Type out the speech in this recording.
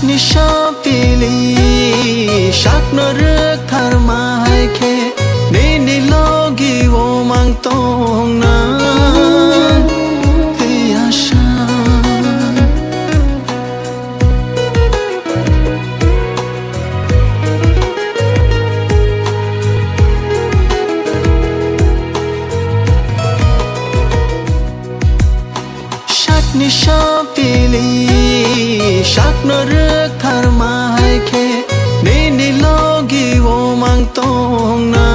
Nisha pili shak no rước thar mai khe ni ni logi wo mang tong na thi asha shak nisha pili shak no rước thar mai khe ni ni logi wo mang tong na